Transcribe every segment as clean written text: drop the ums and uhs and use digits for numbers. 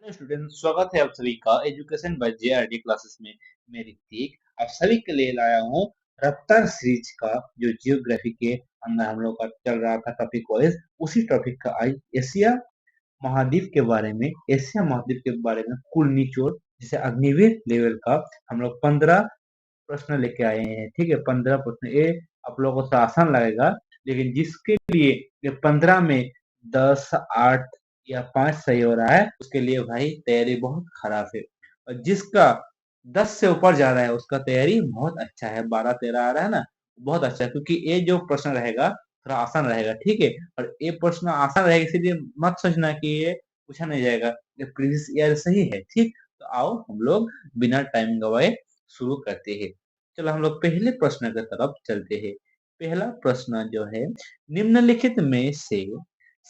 Student, स्वागत है आप सभी का एजुकेशन बाय जेआरडी क्लासेस में। मैं ऋतिक आप सभी के लिए लाया हूँ रफ्तार सीरीज का जो जियोग्राफी के अंदर हम लोग का चल रहा था टॉपिक वाइज, उसी टॉपिक का आज एशिया महाद्वीप के बारे में, एशिया महाद्वीप के बारे में कुल निचोड़ जिसे अग्निवीर लेवल का हम लोग 15 प्रश्न लेके आए हैं। ठीक है, 15 प्रश्न ये आप लोगों को तो आसान लगेगा, लेकिन जिसके लिए ये 15 में 10, 8 या 5 सही हो रहा है उसके लिए भाई तैयारी बहुत खराब है। और जिसका 10 से ऊपर जा रहा है उसका तैयारी बहुत अच्छा है, 12, 13 आ रहा है ना, बहुत अच्छा है, क्योंकि ये जो प्रश्न रहेगा थोड़ा आसान रहेगा। ठीक है, और ये प्रश्न आसान रहेगा इसीलिए मत सोचना कि ये पूछा नहीं जाएगा, ये प्रीवियस ईयर सही है। ठीक, तो आओ हम लोग बिना टाइम गवाए शुरू करते हैं। चलो हम लोग पहले प्रश्न की तरफ चलते हैं। पहला प्रश्न जो है, निम्नलिखित में से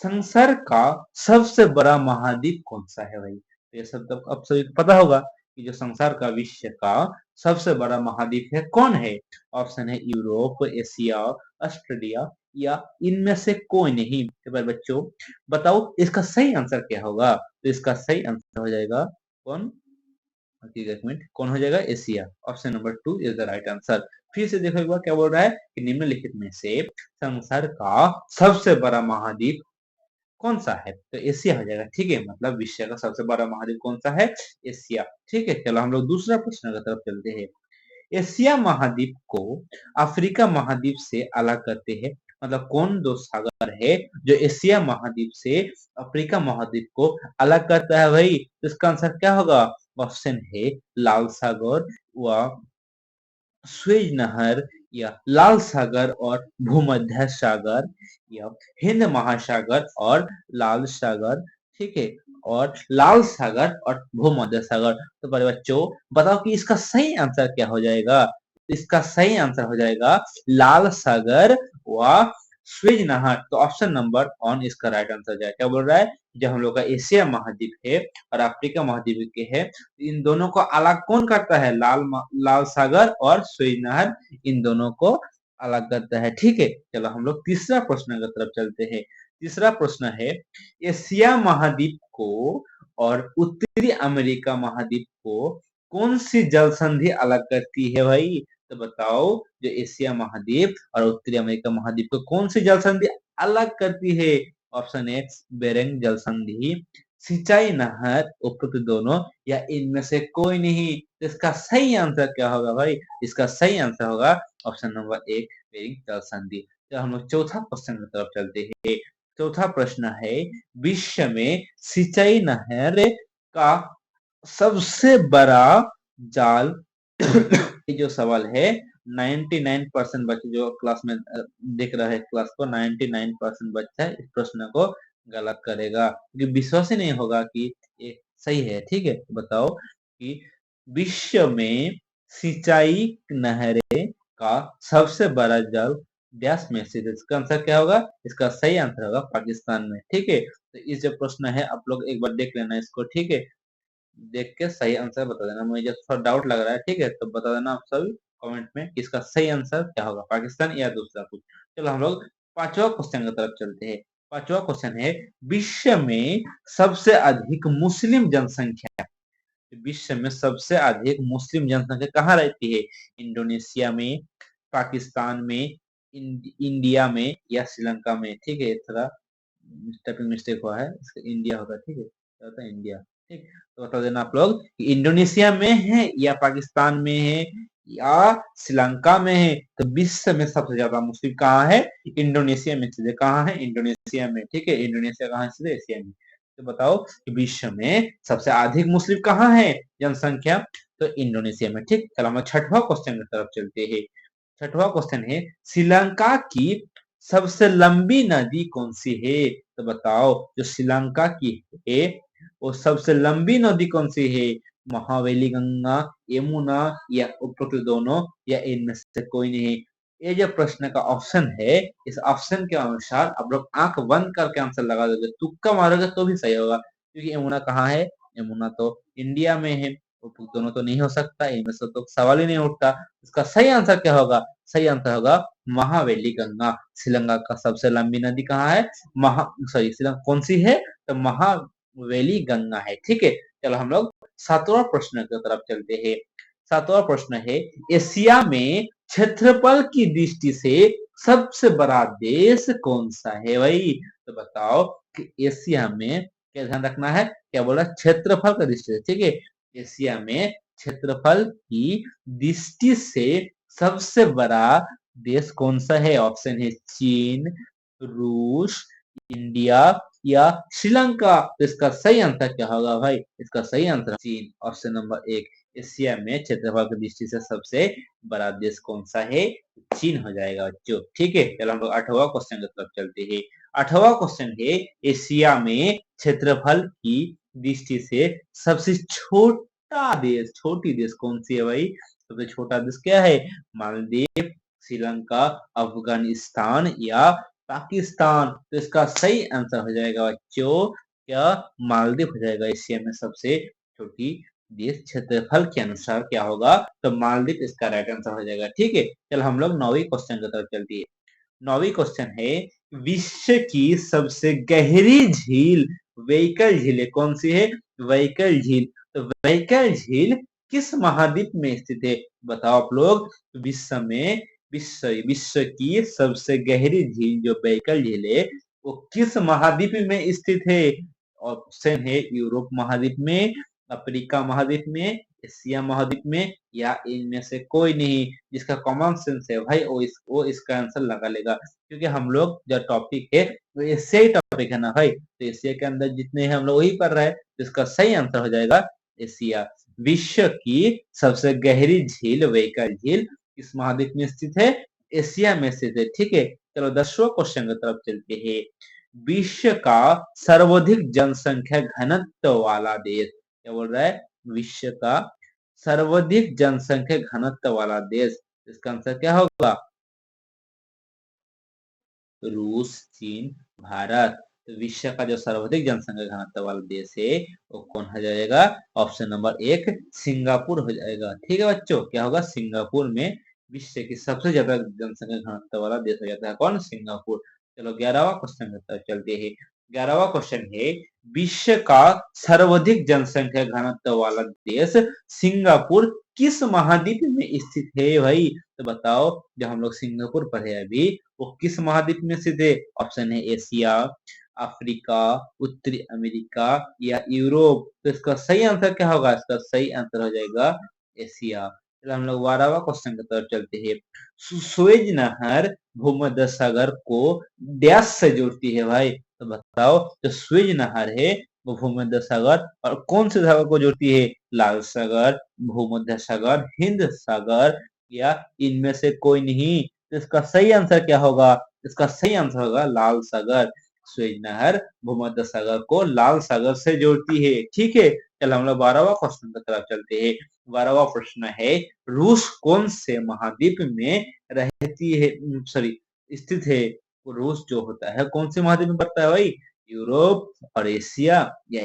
संसार का सबसे बड़ा महाद्वीप कौन सा है भाई? तो ये सब तो अब सभी को पता होगा कि जो संसार का विश्व का सबसे बड़ा महाद्वीप है कौन है। ऑप्शन है यूरोप, एशिया, ऑस्ट्रेलिया या इनमें से कोई नहीं। तो भाई बच्चों बताओ इसका सही आंसर क्या होगा? तो इसका सही आंसर हो जाएगा कौन? एक मिनट, कौन हो जाएगा? Asia. Option number 2 is the right answer. फिर से देखो एक बार क्या बोल रहा है कि निम्नलिखित में से संसार का सबसे बड़ा महाद्वीप कौन सा है? तो एशिया हो जाएगा। ठीक है, मतलब विश्व का सबसे बड़ा महाद्वीप कौन सा है? एशिया। ठीक है, चलो हम लोग दूसरा प्रश्न की तरफ चलते हैं। एशिया महाद्वीप को अफ्रीका महाद्वीप से अलग करते हैं, मतलब कौन दो सागर है जो एशिया महाद्वीप से अफ्रीका महाद्वीप को अलग करता है भाई? तो इसका आंसर क्या होगा? ऑप्शन है लाल सागर व स्वेज नहर, या लाल सागर और भूमध्य सागर, या हिंद महासागर और लाल सागर। ठीक है, और लाल सागर और भूमध्य सागर। तो बड़े बच्चों बताओ कि इसका सही आंसर क्या हो जाएगा? इसका सही आंसर हो जाएगा लाल सागर व स्वेज नहर। तो ऑप्शन नंबर 1 इसका राइट आंसर जाएगा। क्या बोल रहा है? जो हम लोग का एशिया महाद्वीप है और अफ्रीका महाद्वीप के है, इन दोनों को अलग कौन करता है? लाल सागर और स्वेज नहर इन दोनों को अलग करता है। ठीक है, चलो हम लोग तीसरा प्रश्न की तरफ चलते हैं। तीसरा प्रश्न है, एशिया महाद्वीप को और उत्तरी अमेरिका महाद्वीप को कौन सी जल संधि अलग करती है भाई? तो बताओ जो एशिया महाद्वीप और उत्तरी अमेरिका महाद्वीप को कौन सी जल संधि अलग करती है? ऑप्शन ए बेरिंग जल संधि, सिंचाई नहर, उपरोक्त दोनों, या इनमें से कोई नहीं। तो इसका सही आंसर क्या होगा भाई? इसका सही आंसर होगा ऑप्शन नंबर 1 बेरिंग जल संधि। तो हम लोग चौथा क्वेश्चन की तरफ चलते हैं। चौथा प्रश्न है, विश्व में सिंचाई नहर का सबसे बड़ा जाल ये जो सवाल है 99% बच्चे जो क्लास में देख रहे हैं क्लास को, 99% बच्चा इस प्रश्न को गलत करेगा, क्योंकि विश्वास ही नहीं होगा कि ये सही है। ठीक है, तो बताओ कि विश्व में सिंचाई नहरें का सबसे बड़ा जल व्यास में स्थित है। इसका आंसर क्या होगा? इसका सही आंसर होगा पाकिस्तान में। ठीक है, तो इस जो प्रश्न है आप लोग एक बार देख लेना इसको। ठीक है, देख के सही आंसर बता देना। मुझे थोड़ा डाउट लग रहा है, ठीक है, तो बता देना आप सभी कमेंट में कि इसका सही आंसर क्या होगा, पाकिस्तान या दूसरा कुछ। चलो हम लोग पांचवा क्वेश्चन की तरफ चलते हैं। पांचवा क्वेश्चन है, विश्व में सबसे अधिक मुस्लिम जनसंख्या, विश्व में सबसे अधिक मुस्लिम जनसंख्या कहाँ रहती है? इंडोनेशिया में, पाकिस्तान में, इंडिया में या श्रीलंका में? ठीक है, थोड़ा टाइपिंग मिस्टेक हुआ है, इसका इंडिया होगा। ठीक है, क्या होता है? इंडिया। ठीक, तो बता देना आप लोग कि इंडोनेशिया में है या पाकिस्तान में है या श्रीलंका में है। तो विश्व में सबसे ज्यादा मुस्लिम कहाँ है? इंडोनेशिया में स्थित है। कहाँ है? इंडोनेशिया में। ठीक है, इंडोनेशिया कहाँ स्थित है? एशिया में। तो बताओ कि विश्व में सबसे अधिक मुस्लिम कहाँ है जनसंख्या? तो इंडोनेशिया में। ठीक, चलो हम छठवां क्वेश्चन की तरफ चलते हैं। छठवां क्वेश्चन है, श्रीलंका की सबसे लंबी नदी कौन सी है? तो बताओ जो श्रीलंका की है वो सबसे लंबी नदी कौन सी है? महावेली गंगा, यमुना या उपरोक्त दोनों, या इनमें से कोई नहीं। ये जो प्रश्न का ऑप्शन है, इस ऑप्शन के अनुसार आप लोग आंख बंद करके आंसर लगा दोगे, तुक्का मारोगे तो भी सही होगा, क्योंकि यमुना कहाँ है? यमुना तो इंडिया में है, उपरोक्त दोनों तो नहीं हो सकता, इनमें से तो सवाल ही नहीं उठता। इसका सही आंसर क्या होगा? सही आंसर होगा महावेली गंगा। श्रीलंका का सबसे लंबी नदी कहाँ है? महा सॉरी श्रीलंका कौन सी है? तो वैली गंगा है। ठीक है, चलो हम लोग सातवां प्रश्न की तरफ चलते हैं। सातवां प्रश्न है, एशिया में क्षेत्रफल की दृष्टि से सबसे बड़ा देश कौन सा है भाई? तो बताओ कि एशिया में क्या ध्यान रखना है, क्या बोला, क्षेत्रफल की दृष्टि से। ठीक है, एशिया में क्षेत्रफल की दृष्टि से सबसे बड़ा देश कौन सा है? ऑप्शन है चीन, रूस, इंडिया या श्रीलंका। तो इसका सही आंसर क्या होगा भाई? इसका सही आंसर चीन, ऑप्शन नंबर एक। एशिया में क्षेत्रफल की दृष्टि से सबसे बड़ा देश कौन सा है? चीन हो जाएगा बच्चों। ठीक है, चलो हम लोग 8वां क्वेश्चन की तरफ चलते हैं। 8वां क्वेश्चन है, एशिया में क्षेत्रफल की दृष्टि से सबसे छोटा देश, छोटी देश कौन सी है भाई? सबसे छोटा देश क्या है? मालदीव, श्रीलंका, अफगानिस्तान या पाकिस्तान। तो इसका सही आंसर हो जाएगा बच्चों क्या? मालदीव हो जाएगा। एशिया में सबसे छोटी देश क्षेत्रफल के अनुसार क्या होगा? तो मालदीव इसका राइट आंसर हो जाएगा। ठीक है, चलो हम लोग 9वीं क्वेश्चन की तरफ चलते हैं। 9वीं क्वेश्चन है, विश्व की सबसे गहरी झील वैकल झील है, कौन सी है? वैकल झील। तो वैकल झील किस महाद्वीप में स्थित है? बताओ आप लोग। विश्व में विश्व की सबसे गहरी झील जो वैकल झील है वो किस महाद्वीप में स्थित है? ऑप्शन है यूरोप महाद्वीप में, अफ्रीका महाद्वीप में, एशिया महाद्वीप में या इनमें से कोई नहीं। जिसका कॉमन सेंस है भाई वो इसका आंसर लगा लेगा, क्योंकि हम लोग जो टॉपिक है वो एशियाई टॉपिक है ना भाई। तो एशिया के अंदर जितने हैं हम लोग वही पढ़ रहे हैं, तो इसका सही आंसर हो जाएगा एशिया। विश्व की सबसे गहरी झील वैकल झील किस महाद्वीप में स्थित है? एशिया में स्थित है। ठीक है, चलो 10वां क्वेश्चन की तरफ चलते हैं। विश्व का सर्वाधिक जनसंख्या घनत्व वाला देश, क्या बोल रहा है? विश्व का सर्वाधिक जनसंख्या घनत्व वाला देश, इसका आंसर क्या होगा? रूस, चीन, भारत। तो विश्व का जो सर्वाधिक जनसंख्या घनत्व वाला देश है वो कौन हो जाएगा? ऑप्शन नंबर एक सिंगापुर हो जाएगा। ठीक है बच्चों, क्या होगा? सिंगापुर में विश्व की सबसे ज्यादा जनसंख्या घनत्व वाला देश हो जाता है। कौन? सिंगापुर। चलो 11वां क्वेश्चन की तरफ चलते हैं। 11वां क्वेश्चन है, विश्व का सर्वाधिक जनसंख्या घनत्व वाला देश सिंगापुर किस महाद्वीप में स्थित है भाई? तो बताओ, जो हम लोग सिंगापुर पढ़े अभी वो किस महाद्वीप में स्थित है? ऑप्शन है एशिया, अफ्रीका, उत्तरी अमेरिका या यूरोप। तो इसका सही आंसर क्या होगा? इसका सही आंसर हो जाएगा एशिया। चलो हम लोग 12वां क्वेश्चन की तरफ चलते हैं। सुएज नहर भूमध्य सागर को डैश से जोड़ती है भाई? तो बताओ, जो सुएज नहर है वो भूमध्य सागर और कौन से सागर को जोड़ती है? लाल सागर, भूमध्य सागर, हिंद सागर या इनमें से कोई नहीं। तो इसका सही आंसर क्या होगा? इसका सही आंसर होगा लाल सागर। सुएज नहर भूमध्य सागर को लाल सागर से जोड़ती है। ठीक है, चलो हम लोग 12वां क्वेश्चन की तरफ चलते हैं। 12वां प्रश्न है, रूस कौन से महाद्वीप में रहती है, सॉरी स्थित है? रूस जो होता है कौन से महाद्वीप में पड़ता है भाई? यूरोप और एशिया या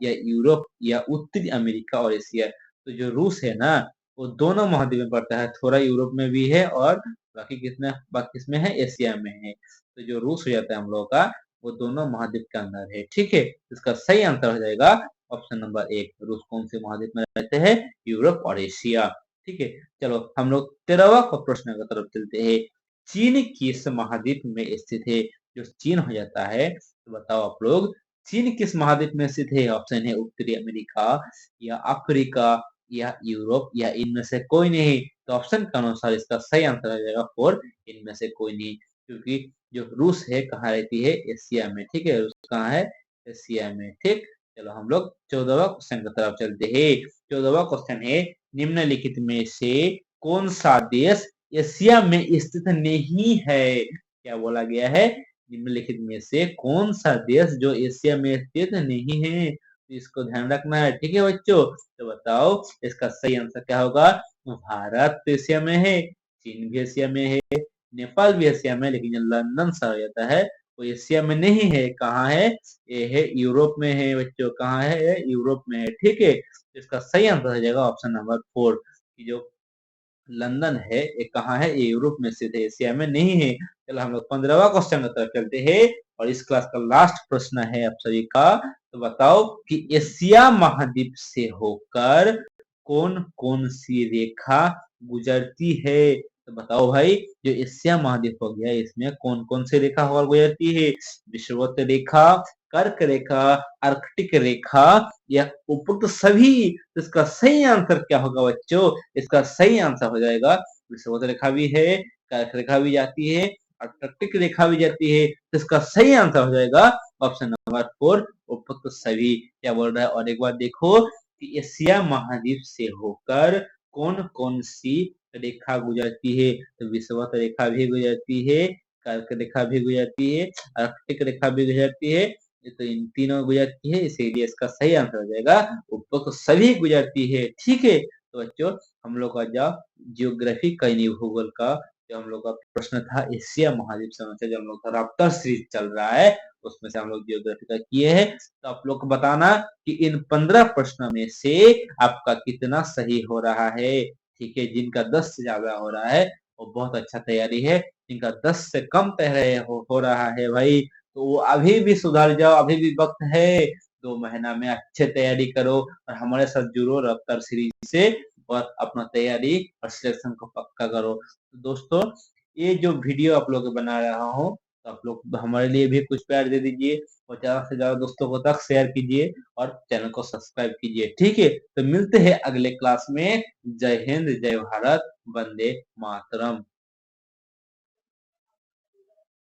यूरोप या उत्तरी अमेरिका और एशिया। तो जो रूस है ना वो दोनों महाद्वीप में पड़ता है, थोड़ा यूरोप में भी है और बाकी किसमें है? एशिया में है। तो जो रूस हो जाता है हम लोगों का वो दोनों महाद्वीप के अंदर है। ठीक है, इसका सही आंसर हो जाएगा ऑप्शन नंबर एक। रूस कौन से महाद्वीप में रहते हैं? यूरोप और एशिया। ठीक है, चलो हम लोग 13वां प्रश्न की तरफ चलते हैं। चीन किस महाद्वीप में स्थित है? जो चीन हो जाता है, तो बताओ आप लोग, चीन किस महाद्वीप में स्थित है? ऑप्शन है उत्तरी अमेरिका या अफ्रीका या यूरोप या इनमें से कोई नहीं। तो ऑप्शन के अनुसार इसका सही आंसर आ जाएगा फोर, इनमें से कोई नहीं। क्योंकि जो रूस है कहाँ रहती है? एशिया में। ठीक है, रूस कहाँ है? एशिया में। ठीक, चलो हम लोग 14वां क्वेश्चन की तरफ चलते हैं। 14वां क्वेश्चन है, निम्नलिखित में से कौन सा देश एशिया में स्थित नहीं है? क्या बोला गया है? निम्नलिखित में से कौन सा देश जो एशिया में स्थित नहीं है? तो इसको ध्यान रखना है। ठीक है बच्चों, तो बताओ इसका सही आंसर क्या होगा? भारत तो एशिया में है, चीन भी एशिया में है, नेपाल भी एशिया में है, लेकिन जो लंदन शहर जाता है वो एशिया में नहीं है। कहाँ है? ये है यूरोप में है बच्चों। कहाँ है? ये यूरोप में है। ठीक है, इसका सही आंसर हो जाएगा ऑप्शन नंबर फोर, कि जो लंदन है ये कहाँ है? ये यूरोप में स्थित है, एशिया में नहीं है। चलो हम लोग 15वां क्वेश्चन की तरफ चलते हैं और इस क्लास का लास्ट प्रश्न है आप सभी का। तो बताओ कि एशिया महाद्वीप से होकर कौन कौन सी रेखा गुजरती है। तो बताओ भाई, जो एशिया महाद्वीप हो गया इसमें कौन कौन सी रेखा होकर गुजरती है। विषुवत रेखा, कर्क रेखा, आर्कटिक रेखा या उपरोक्त सभी। तो इसका सही आंसर क्या होगा बच्चों। इसका सही आंसर हो जाएगा विषुवत रेखा भी है, कर्क रेखा भी जाती है, आर्कटिक रेखा भी जाती है। तो इसका सही आंसर हो जाएगा ऑप्शन नंबर 4, उपरोक्त सभी। क्या बोल रहा है और एक बार देखो कि एशिया महाद्वीप से होकर कौन कौन सी रेखा गुजरती है। तो विषुवत रेखा भी गुजरती है, कर्क रेखा भी गुजरती है, आर्कटिक रेखा भी गुजरती है। तो इन तीनों गुजरती है, इसीलिए इसका सही आंसर हो जाएगा उपरोक्त सभी गुजरती है। ठीक है, तो बच्चों हम लोग का जो जियोग्राफी का भूगोल का जो हम लोग का प्रश्न था एशिया महाद्वीप समस्या, जो हम लोग का रफ्तार सीरीज चल रहा है उसमें से हम लोग जियोग्राफी का किए हैं। तो आप लोग को बताना कि इन 15 प्रश्नों में से आपका कितना सही हो रहा है। ठीक है, जिनका 10 से ज्यादा हो रहा है वो बहुत अच्छा तैयारी है, जिनका 10 से कम तैयारी हो रहा है भाई, तो वो अभी भी सुधर जाओ, अभी भी वक्त है। 2 महीना में अच्छे तैयारी करो और हमारे साथ जुड़ो रफ्तार सीरीज से और अपना तैयारी और सिलेक्शन को पक्का करो। तो दोस्तों, ये जो वीडियो आप लोग बना रहा हूँ, तो आप लोग हमारे लिए भी कुछ प्यार दे दीजिए और ज्यादा से ज्यादा दोस्तों को तक शेयर कीजिए और चैनल को सब्सक्राइब कीजिए। ठीक है, तो मिलते हैं अगले क्लास में। जय हिंद, जय भारत, वंदे मातरम।